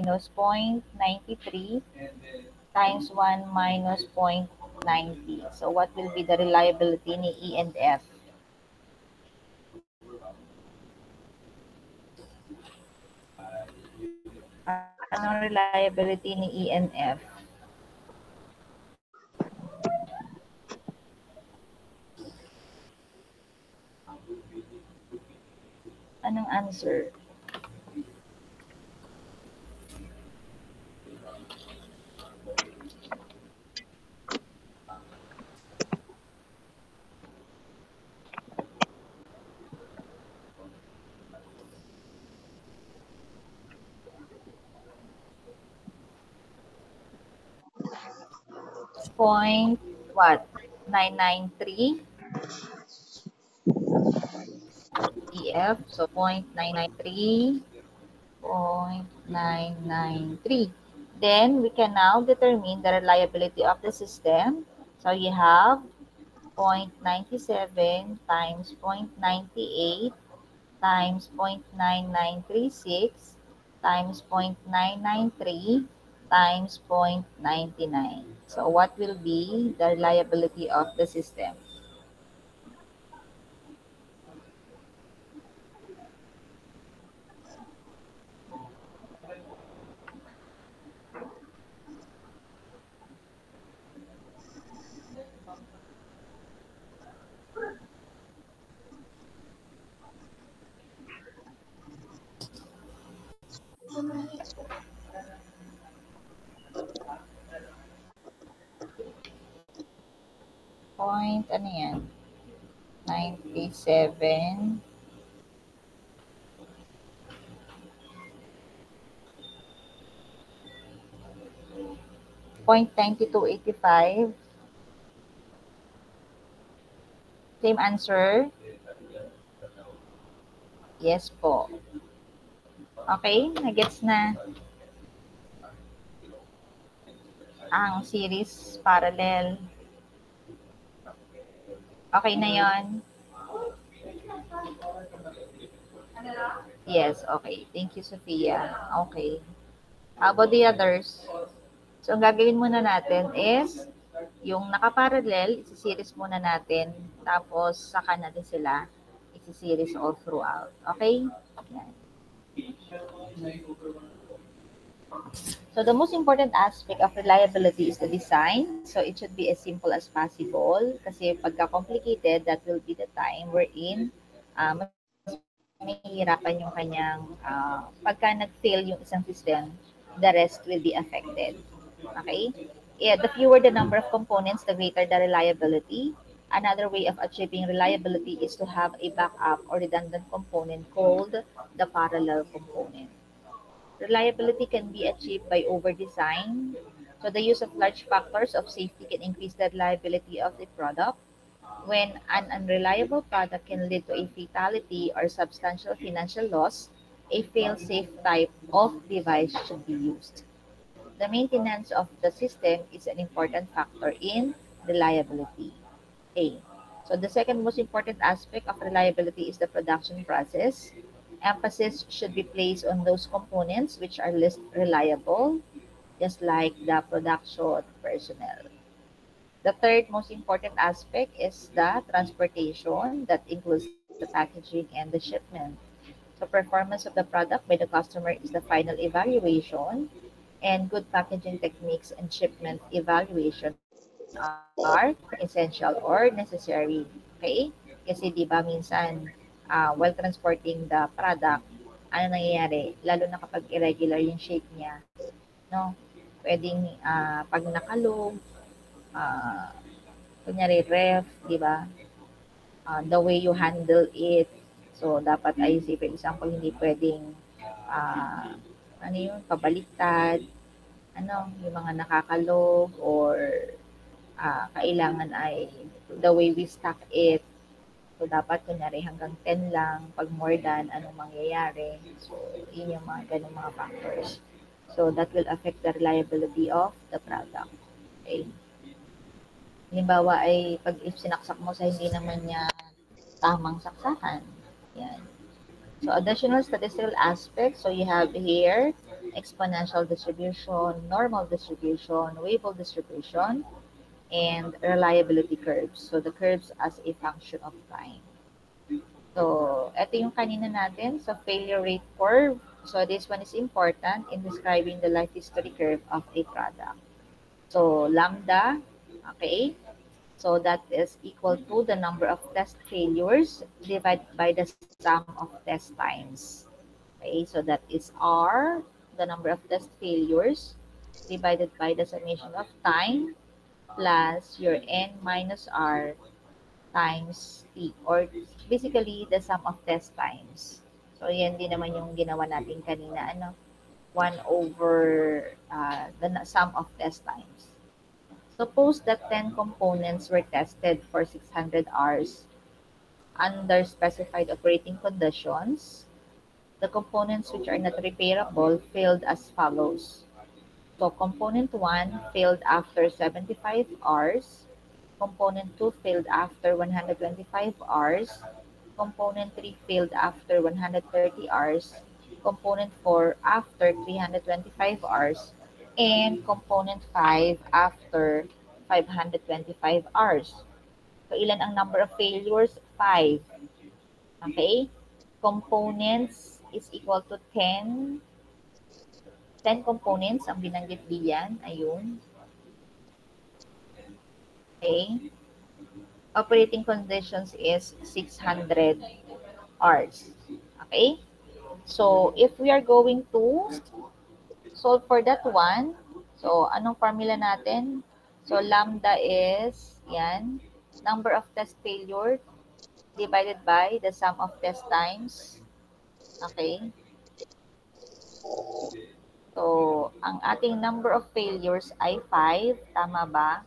minus 0.93 times 1 minus 0.90. So what will be the reliability ni E and F? Anong reliability ni E and F? Anong answer? Point what? 993 EF. So 0.993. 0.993. Then we can now determine the reliability of the system. So you have 0.97 times 0.98 times 0.9936 times 0.993 times 0.99. So what will be the reliability of the system? Point, ano yan? 97. 0.9285. Same answer? Yes po. Okay, nagets na ang series parallel. Okay na yon. Yes, okay. Thank you, Sophia. Okay. How about the others? So, ang gagawin muna natin is, yung nakaparallel, isi-series muna natin. Tapos, saka natin sila isi-series all throughout. Okay? Yan. So, the most important aspect of reliability is the design. So, it should be as simple as possible. Kasi pagka-complicated, that will be the time wherein mahihirapan yung kanyang, pagka nag-fail yung isang system, the rest will be affected. Okay? Yeah, the fewer the number of components, the greater the reliability. Another way of achieving reliability is to have a backup or redundant component called the parallel component. Reliability can be achieved by over-design. So the use of large factors of safety can increase the reliability of the product. When an unreliable product can lead to a fatality or substantial financial loss, a fail-safe type of device should be used. The maintenance of the system is an important factor in reliability. A. So the second most important aspect of reliability is the production process. Emphasis should be placed on those components which are least reliable, just like the production personnel. The third most important aspect is the transportation that includes the packaging and the shipment. So performance of the product by the customer is the final evaluation, and good packaging techniques and shipment evaluation are essential or necessary. Okay? Kasi di ba minsan while transporting the product, ano nangyayari? Lalo na kapag irregular yung shape niya, no? Pwedeng pag nakalog, ah, kunyari ref, di ba? The way you handle it. So, dapat ay, say, for example, hindi pwedeng, ano yun, pabaliktad, ano, yung mga nakakalog, or kailangan ay the way we stack it. So, dapat, kunyari, hanggang 10 lang. Pag more than, anong mangyayari. So, yun yung mga ganung mga factors. So, that will affect the reliability of the product. Okay. Halimbawa ay pag if sinaksak mo sa hindi naman niya tamang saksakan. Yan. So additional statistical aspects. So you have here exponential distribution, normal distribution, Weibull distribution, and reliability curves. So the curves as a function of time. So ito yung kanina natin sa failure rate curve. So this one is important in describing the life history curve of a product. So lambda, okay, so that is equal to the number of test failures divided by the sum of test times. Okay, so that is R, the number of test failures, divided by the summation of time plus your N minus R times T, or basically the sum of test times. So yan din naman yung ginawa natin kanina, ano, 1 over the sum of test times. Suppose that 10 components were tested for 600 hours under specified operating conditions. The components which are not repairable failed as follows. So component 1 failed after 75 hours. Component 2 failed after 125 hours. Component 3 failed after 130 hours. Component 4 after 325 hours. And component 5 after 525 hours. So ilan ang number of failures? 5. Okay? Components is equal to 10. 10 components ang binanggit diyan. Ayun. Okay? Operating conditions is 600 hours. Okay? So, if we are going to solve for that one, so anong formula natin? So, lambda is, yan, number of test failure divided by the sum of test times. Okay? So, ang ating number of failures ay 5. Tama ba?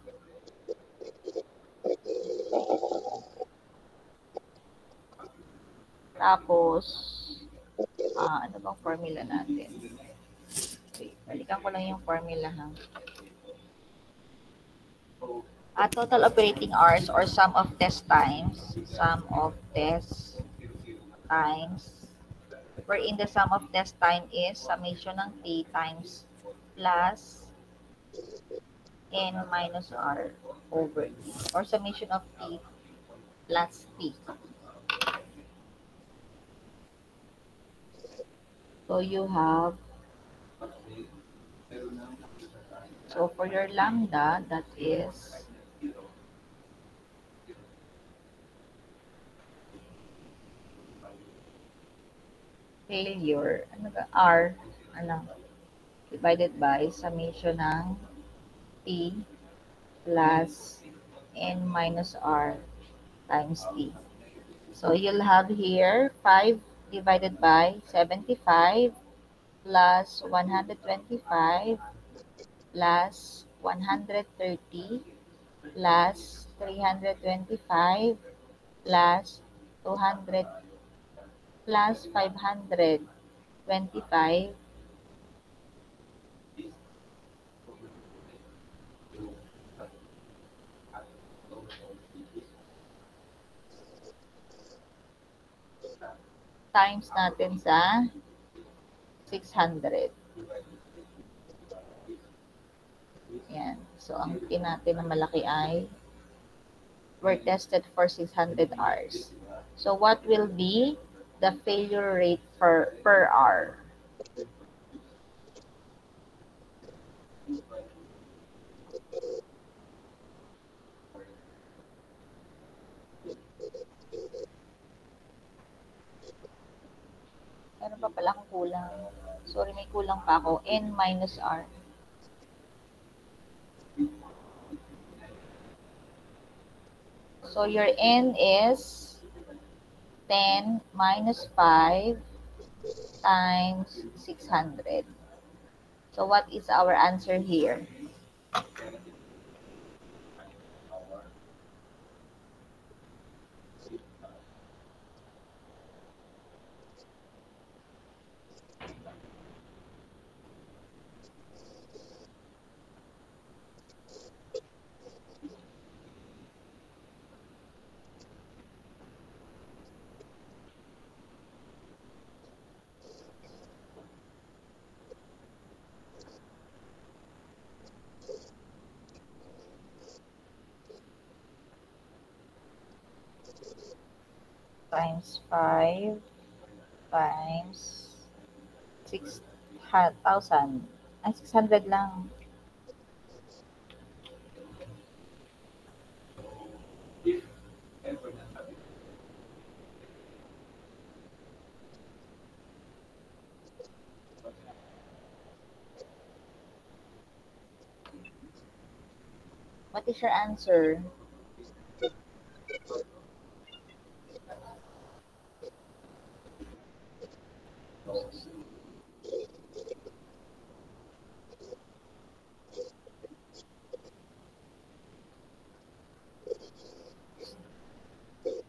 Tapos, ano bang formula natin? Okay, balikan ko lang yung formula ha. Total operating hours or sum of test times, wherein the sum of test time is summation ng T times plus N minus R over T, or summation of T plus T. So you have, so for your lambda, that is failure, ano ba, R, ano, divided by summation ng T plus N minus R times T. So you'll have here 5 divided by 75 plus 125 plus 130 plus 325 plus 200 plus 525 times natin sa 600. Yan. So, ang pin natin na malaki ay were tested for 600 hours. So, what will be the failure rate per hour? Meron pa pala akong kulang. Sorry, may kulang pa ako. N minus R. So, your N is 10 minus 5 times 600. So, what is our answer here? times 5 times 6,000. Ay, 600 lang. What is your answer?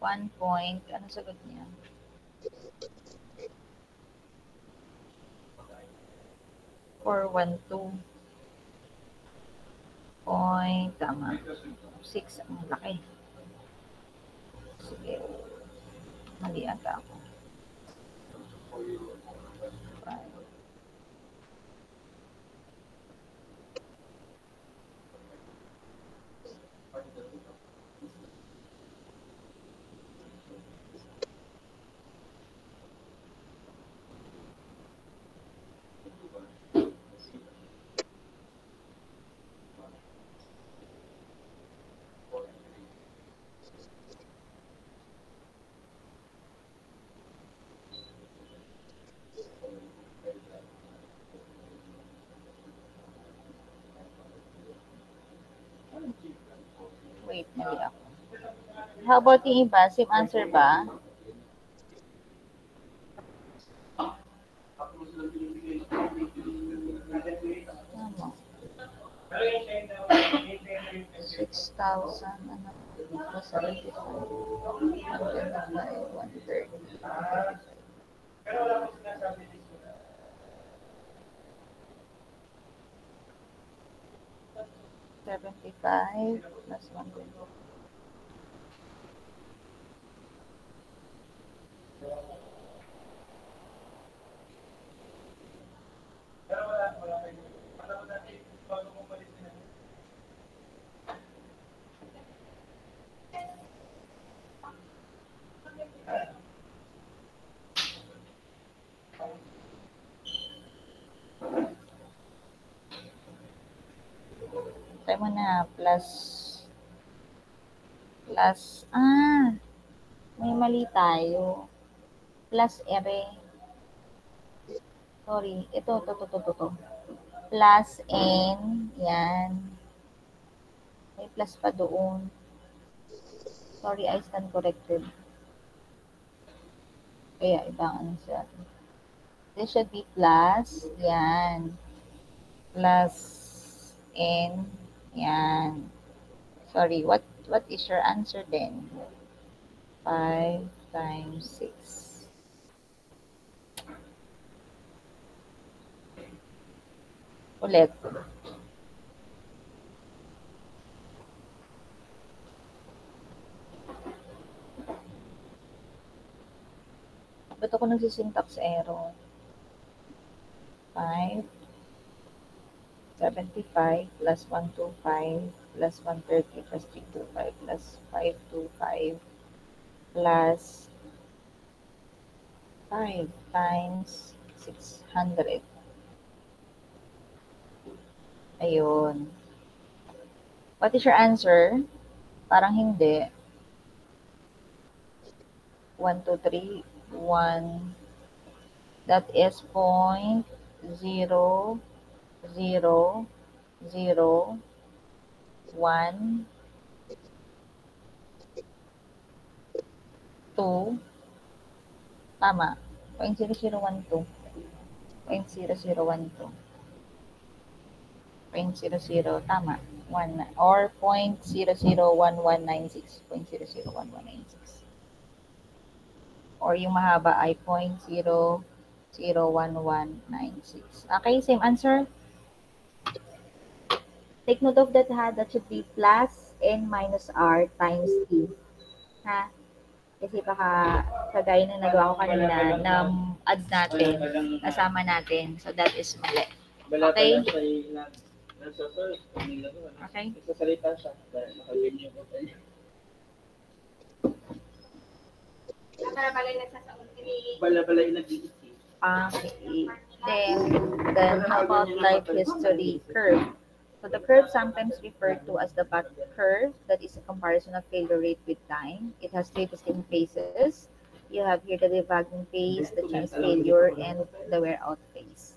One point. Ano sagot niya? 412. Point. Tama. 6. Ang laki. Sige. Mali ata ako. 5. Wait, mali ako. How about yung iba? Same answer ba? Tama. 6,000. Ano? 75. 130. 75 plus 120. Try mo na. Plus, may mali tayo. Plus ere. Sorry. Ito. Plus n. Yan. May plus pa doon. Sorry, I stand corrected. Kaya ibang ano siya. This should be plus. Yan. Plus n. Yan. Sorry, what is your answer then? 5 times 6. Ulit. Ba't ako nagsisyntax error? 5, 75 plus 125 plus 130 plus 325 plus 525 plus 5 times 600. Ayun. What is your answer? Parang hindi. 1, 2, 3, 1. That is 0.00001 2. Tama. 0.0012. 0.0012. 0.00. Tama. 1 or 0.001196. 0.001196. Or yung mahaba ay 0.01196. Okay, same answer. Take note of that ha. That should be plus n minus r times t. Ha? Kasi baka kagaya na nagawa ko kanina na add natin, kasama natin. So that is mali. Okay? Okay? Bala-bala yung nag-iisip. Okay. Then how about life history curve? So the curve sometimes referred to as the back curve, that is a comparison of failure rate with time. It has three distinct phases. You have here the debugging phase, the chance failure, and the wear out phase.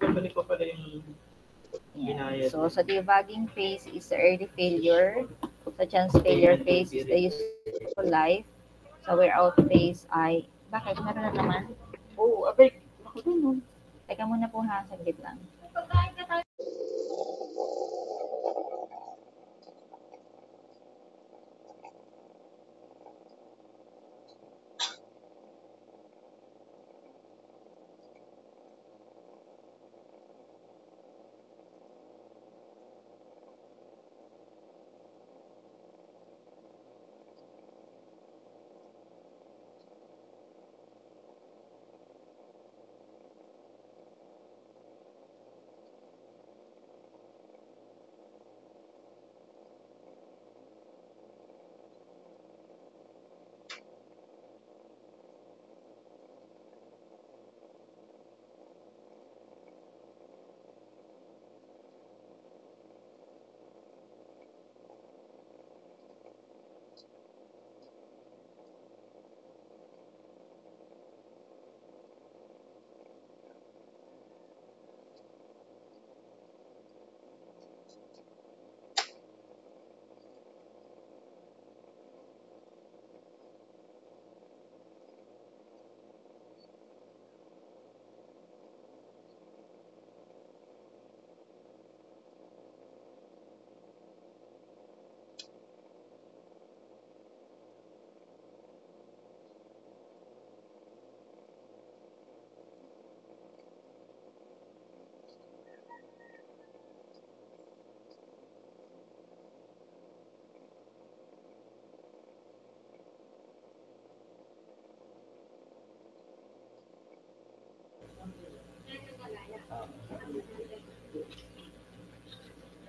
Balik ko pala yung Yeah. So sa debugging phase is the early failure. Sa chance failure phase is the useful life. Sa wear out phase ay, bakit? Meron na naman? Oo, abay, Ako ganun. Teka muna po ha, saglit lang.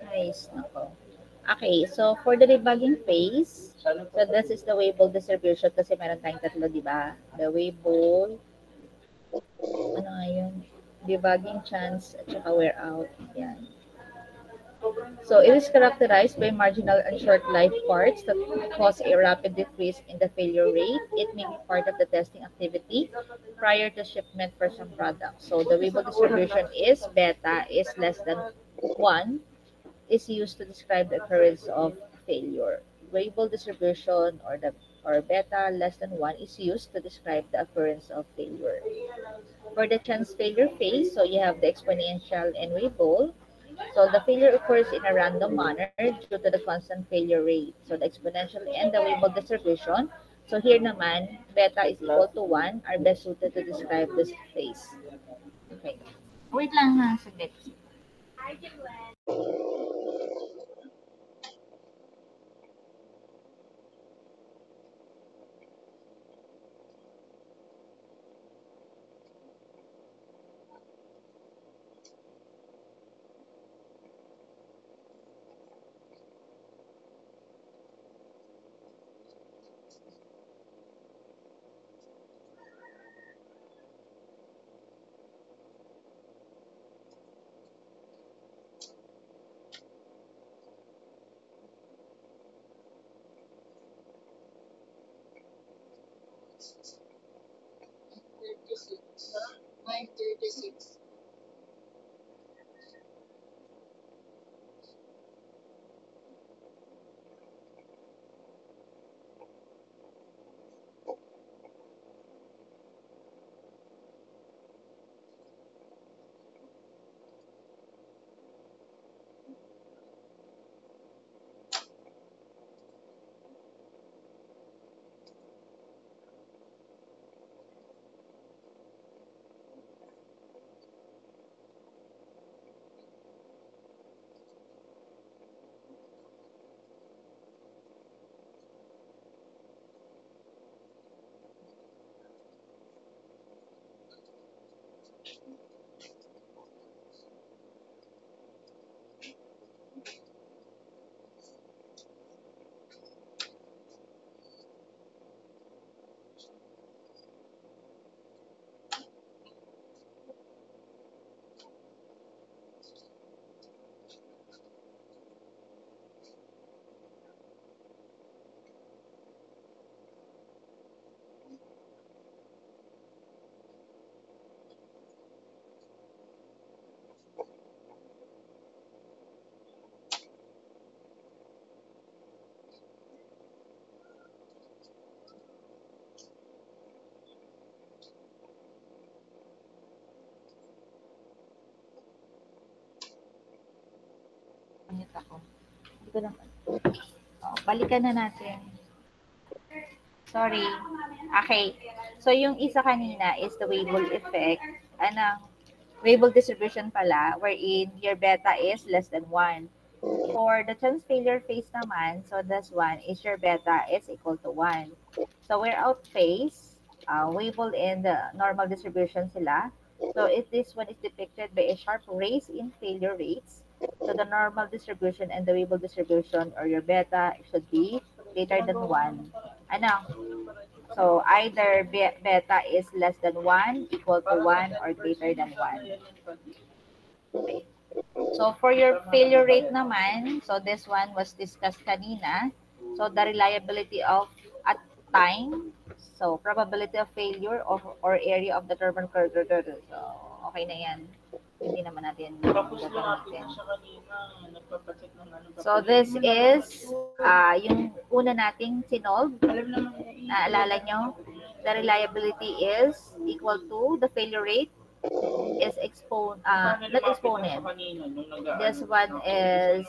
Nice. Nako. Okay, so for the debugging phase, so this is the wave distribution kasi meron tayong tatlo, di ba? The wave ano nga yun? Debugging chance at saka wear out. Yan. So it is characterized by marginal and short life parts that cause a rapid decrease in the failure rate. It may be part of the testing activity prior to shipment for some products. So the Weibull distribution is beta is less than 1 is used to describe the occurrence of failure. Weibull distribution or beta less than 1 is used to describe the occurrence of failure. For the chance failure phase, so you have the exponential and Weibull. So the failure occurs in a random manner due to the constant failure rate. So the exponential and the Weibull distribution. So here naman, beta is equal to 1 are best suited to describe this phase. Okay. Wait lang ha, saglit. nagamit ako. Hindi ko naman. Balikan na natin. Sorry. Okay. So, yung isa kanina is the Weibull effect. Weibull distribution pala, wherein your beta is less than 1. For the chance failure phase naman, so this one is your beta is equal to 1. So, we're out phase, Weibull and the normal distribution sila. So, if this one is depicted by a sharp raise in failure rates, so the normal distribution and the Weibull distribution or your beta should be greater than 1. So either beta is less than 1, equal to 1, or greater than 1. Okay. So for your failure rate naman, so this one was discussed kanina. So the reliability of at time, so probability of failure or area of the turbine curve. So okay na yan. Hindi naman natin gagamitin. So this is yung una nating sinolve. Naalala nyo, the reliability is equal to the failure rate is not exponent. This one is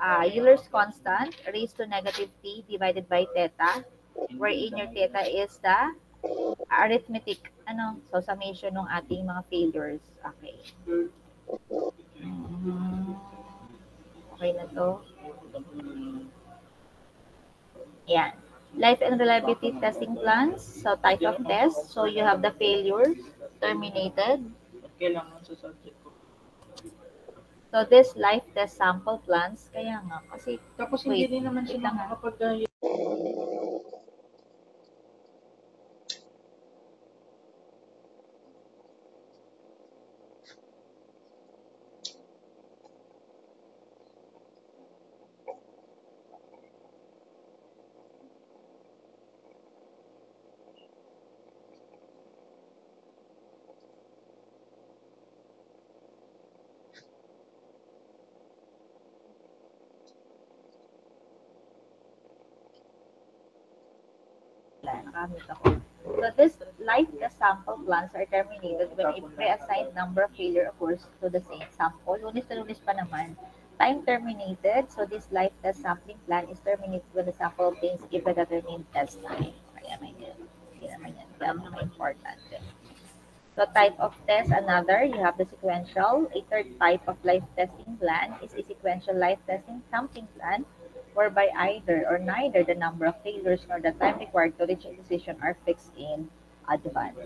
Euler's constant raised to negative t divided by theta, wherein your theta is the arithmetic so summation ng ating mga failures. Okay. Okay na to. Yan. Life and reliability testing plans. So type of test. So you have the failure terminated. So this life test sample plans, kaya nga kasi tapos hindi din naman siya makakapag So this life test sample plans are terminated when a pre-assigned number of failure occurs to the same sample. Lunis na lunis pa naman. Time terminated. So this life test sampling plan is terminated when the sample obtains a predetermined test time. Kaya may hindi naman yan. Kaya naman important. So type of test, another, you have the sequential. A third type of life testing plan is a sequential life testing sampling plan, whereby either or neither the number of failures nor the time required to reach a decision are fixed in advance.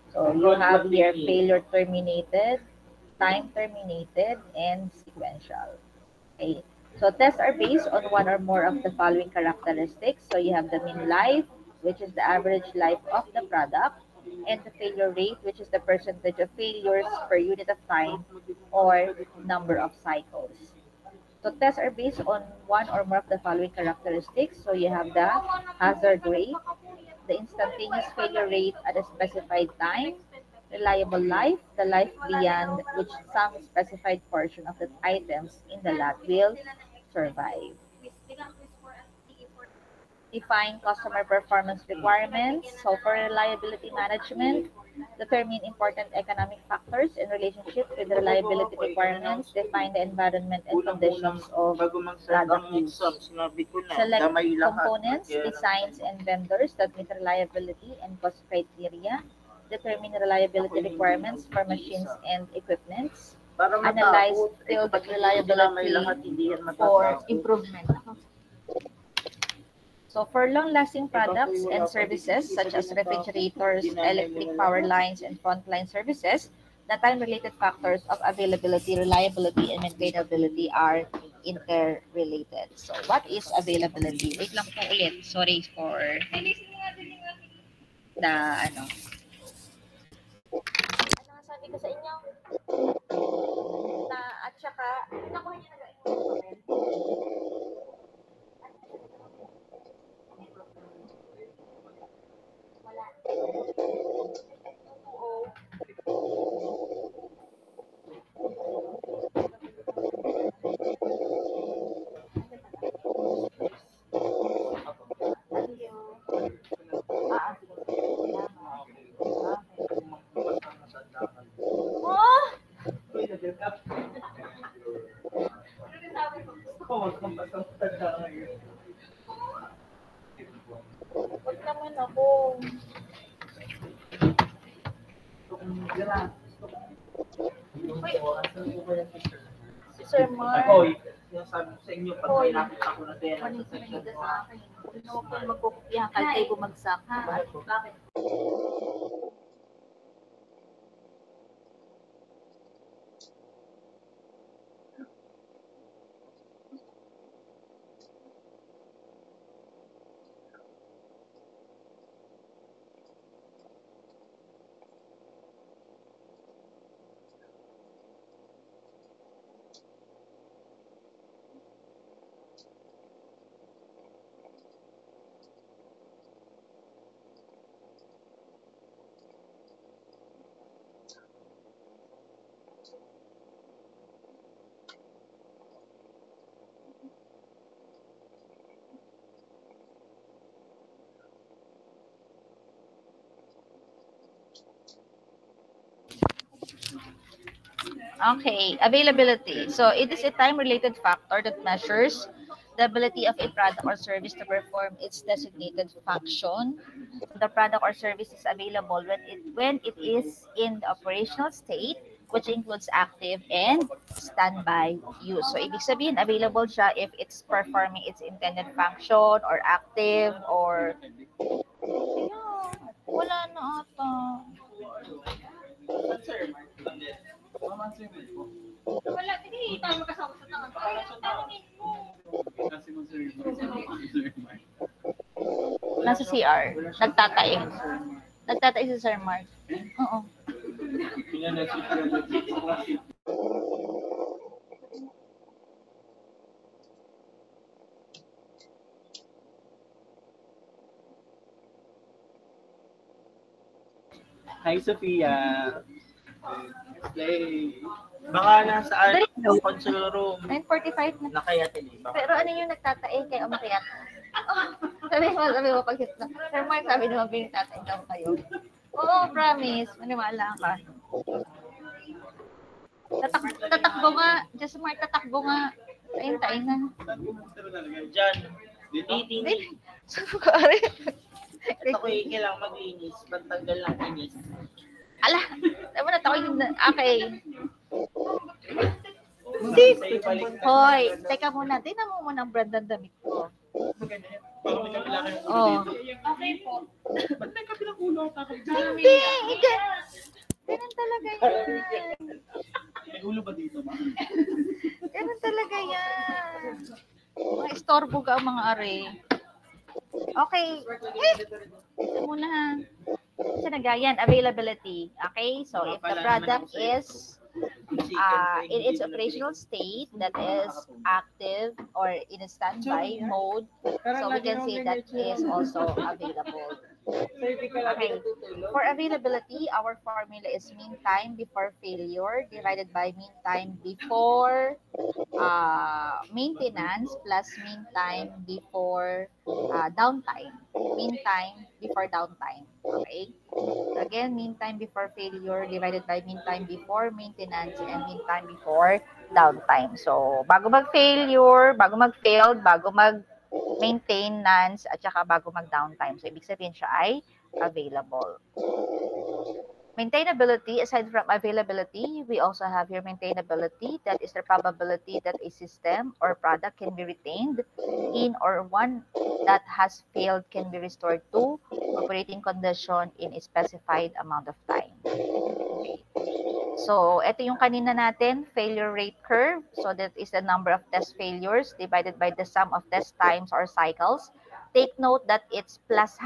So you have here failure terminated, time terminated, and sequential. Okay. So tests are based on one or more of the following characteristics. So you have the mean life, which is the average life of the product, and the failure rate, which is the percentage of failures per unit of time or number of cycles. So tests are based on one or more of the following characteristics. So you have the hazard rate, the instantaneous failure rate at a specified time, reliable life, the life beyond which some specified portion of the items in the lot will survive. Define customer performance requirements. So for reliability management, determine important economic factors in relationship with the reliability requirements, define the environment and conditions of product use. Select components, designs, and vendors that meet reliability and cost criteria. Determine reliability requirements for machines and equipments. Analyze field reliability for improvement. So for long-lasting products and services such as refrigerators, electric power lines, and frontline services, the time-related factors of availability, reliability, and maintainability are interrelated. So what is availability? Wait lang po ulit. Sorry for the ano. Ano nga sabi ko sa inyo? Na at saka, nakuha niyo na wala. Oh! Huwag kang patang-tanda ngayon. Huwag naman ako. Si Sir Mark. Hoy, sinasabi ko sa inyo, pag Hoy. may nakita ko na din, Manit sa section manida ko, sa akin. Huwag kang magkukupyahan kahit kayo bumagsak. Bakit? Okay, availability. So it is a time-related factor that measures the ability of a product or service to perform its designated function. The product or service is available when it is in the operational state, which includes active and standby use. So ibig sabihin, available siya if it's performing its intended function or active or wala na ata. Wala, hindi tayo magkasama sa tangan. Tanungin mo. Nasa CR. Nagtatay. Nagtatay si Sir Mark. Oo. Hi, Sophia. Slay. Baka nasa control room. 9:45 na. Nakayatin eh. Baka. Pero ano yung nagtatae kaya umakyat? Sabi mo pag hit na. Sir Mark, sabi naman pinagtatae daw kayo. Oo, promise. Maniwala ka. Tatakbo nga. Just Mark, tatakbo nga. Tayin na. Diyan. Hindi. Saan ko ari? Ito ko yung kailangan mag-inis. Pantanggal ng inis. Ala, tama na tayo yung... Okay. Hoy, teka muna. Tingnan mo muna ang brand ng damit ko. Oh. Okay po. Ba't may kabilang ulo? Hindi. Ganun talaga yan. May ulo ba dito ba? Ganun talaga yan. Mga istorbo ka ang mga are. Okay. Ito muna ha. Sinagayan, availability. Okay, so if the product is in its operational state, that is active or in a standby mode, so we can say that is also available. Okay. For availability, our formula is mean time before failure divided by mean time before maintenance plus mean time before downtime. Mean time before downtime. Okay. Again, mean time before failure divided by mean time before maintenance and mean time before downtime. So, bago mag-failure, bago mag-failed, bago mag-maintenance, at saka bago mag-downtime. So, ibig sabihin siya ay available. Maintainability, aside from availability, we also have here maintainability. That is the probability that a system or product can be retained in or one that has failed can be restored to operating condition in a specified amount of time. Okay. So, ito yung kanina natin, failure rate curve. So, that is the number of test failures divided by the sum of test times or cycles. Take note that it's plus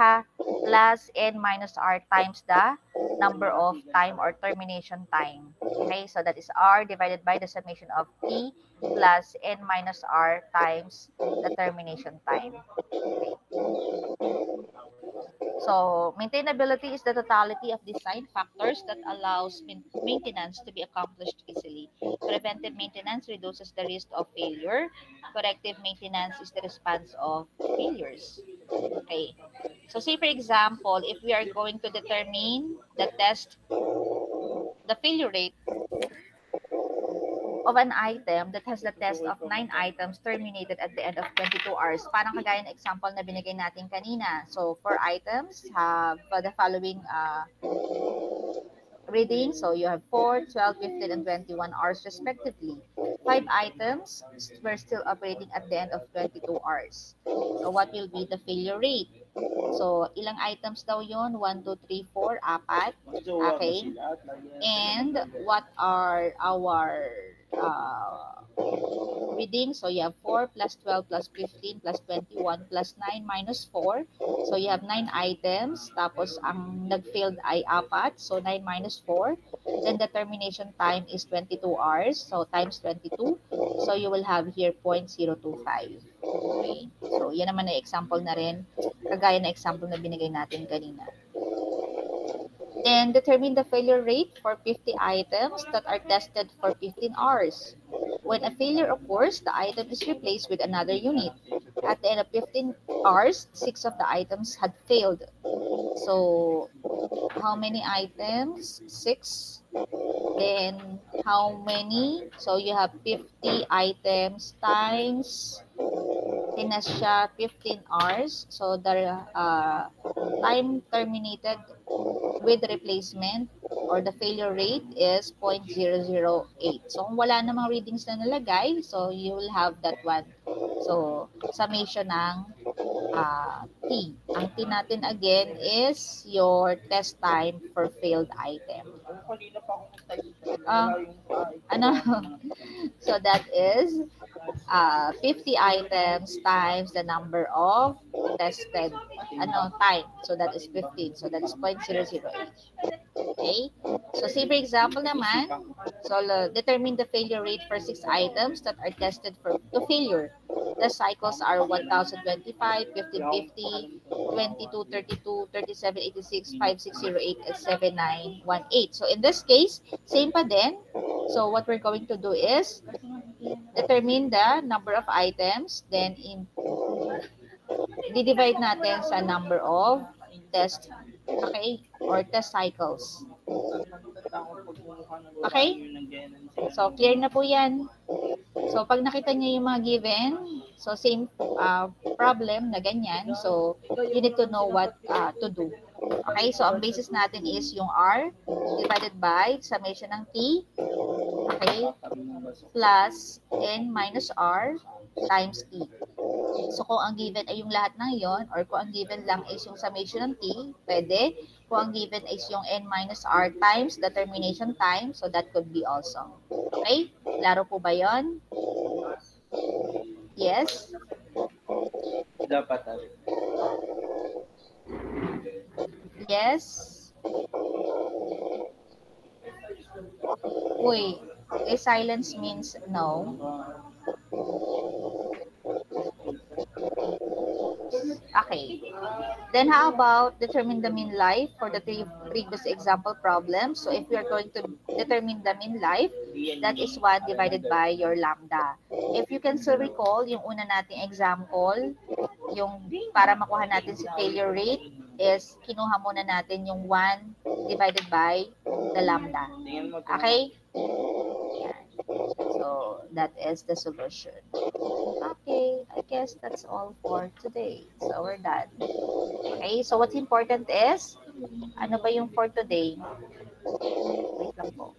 n minus r times the number of time or termination time. Okay, so that is r divided by the summation of t plus n minus r times the termination time. Okay. So, maintainability is the totality of design factors that allows maintenance to be accomplished easily. Preventive maintenance reduces the risk of failure. Corrective maintenance is the response of failures. Okay. So, say for example, if we are going to determine the failure rate of an item that has the test of 9 items terminated at the end of 22 hours. Parang kagaya ng example na binigay natin kanina. So, 4 items have the following reading. So, you have 4, 12, 15, and 21 hours respectively. 5 items were still operating at the end of 22 hours. So, what will be the failure rate? So, ilang items daw yun? 1, 2, 3, 4, 4. Okay. And what are our readings? So, you have 4 plus 12 plus 15 plus 21 plus 9 minus 4. So, you have 9 items. Tapos, ang nag-failed ay 4. So, 9 minus 4. Then, the termination time is 22 hours. So, times 22. So, you will have here 0.025. Okay. So, yan naman na example na rin. Kagaya na example na binigay natin kanina. Then, determine the failure rate for 50 items that are tested for 15 hours. When a failure occurs, the item is replaced with another unit. At the end of 15 hours, 6 of the items had failed. So, how many items? 6. Then, how many? So, you have 50 items times tinest siya 15 hours. So, the time terminated with replacement or the failure rate is 0.008. So, kung wala namang readings na nalagay, so you will have that one. So, summation ng T. Ang T natin again is your test time for failed item. Ano? So, that is 50 items times the number of tested time. So, that is 15. So, that is 0.008. Okay? So, say for example naman, so determine the failure rate for 6 items that are tested to failure. The cycles are 1025, 1550, 2232, 3786, 5608, and 7918. So, in this case, same pa din. So, what we're going to do is determine the number of items, then divide natin sa number of test, okay, or test cycles. Okay? So, clear na po yan. So, pag nakita niyo yung mga given, so same problem na ganyan. So, you need to know what to do. Okay? So, ang basis natin is yung R divided by summation ng T, okay, plus N minus R times T. So, kung ang given ay yung lahat ng yon, or kung ang given lang is yung summation ng T, pwede. Kung ang given is yung N minus R times the termination time, so that could be also. Okay? Klaro po ba yon? Yes? Dapat. Yes? Uy, a silence means no. Okay. Then how about determine the mean life for the 3 previous example problems? So if we are going to determine the mean life, that is 1 divided by your lambda. If you can still recall, yung una nating example, yung para makuha natin si failure rate is kinuha muna natin yung 1 divided by the lambda. Okay? Yan. So, that is the solution. Okay, I guess that's all for today. So, we're done. Okay, so what's important is, ano ba yung for today? Wait lang po.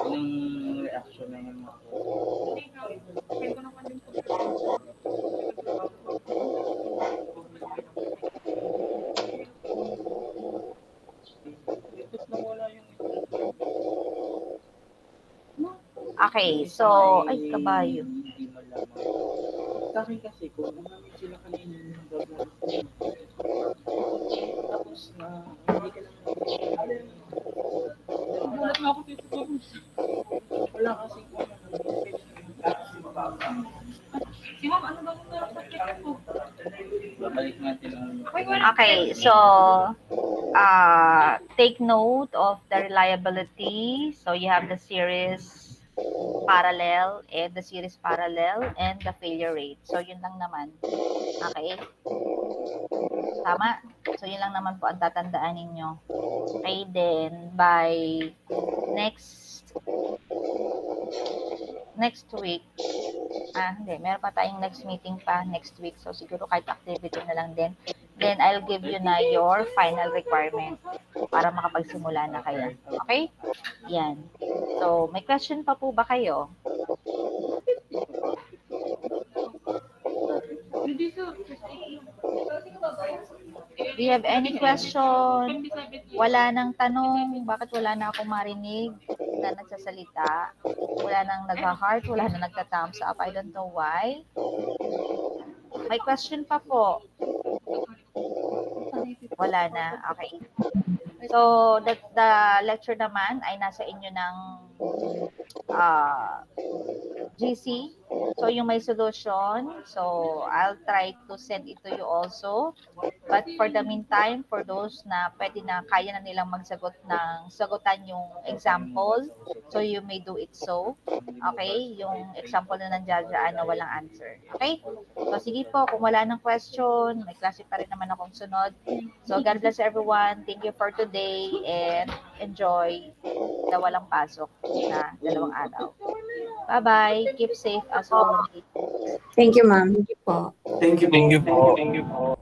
Yung reaction na yun. Okay, so, ay, kabayo. Sa akin kasi, kung namin sila kanina yung gagawin. Tapos na, hindi ka naman nagulat na ako dito. Wala kasi kung si ma'am, ano ba kung narapag ko? Babalik natin ang... Okay, so, take note of the reliability. So, you have the series parallel, and the series parallel, and the failure rate. So, yun lang naman. Okay? Tama? So, yun lang naman po ang tatandaan ninyo. Okay, then, by next week, hindi, meron pa tayong next meeting pa next week. So, siguro kahit activity na lang din. Then, I'll give you na your final requirement para makapagsimula na kayo. Okay? Yan. So, may question pa po ba kayo? Do you have any question? Wala nang tanong? Bakit wala na akong marinig na nagsasalita? Wala nang nag-heart? Wala nang nagta-thumbs up? I don't know why. May question pa po. Wala na. Okay. So, the lecture naman ay nasa inyo ng GC. So, yung may solution. So, I'll try to send it to you also. But for the meantime, for those na pwede na kaya na nilang sagutan yung example, so you may do it so. Okay? Yung example na nandiyan na walang answer. Okay? So, sige po, kung wala ng question, may klase pa rin naman akong sunod. So, God bless everyone. Thank you for today and enjoy the walang pasok na 2 araw. Bye-bye. Keep safe as always. Thank you, ma'am. Thank you po. Thank you po. Thank you po.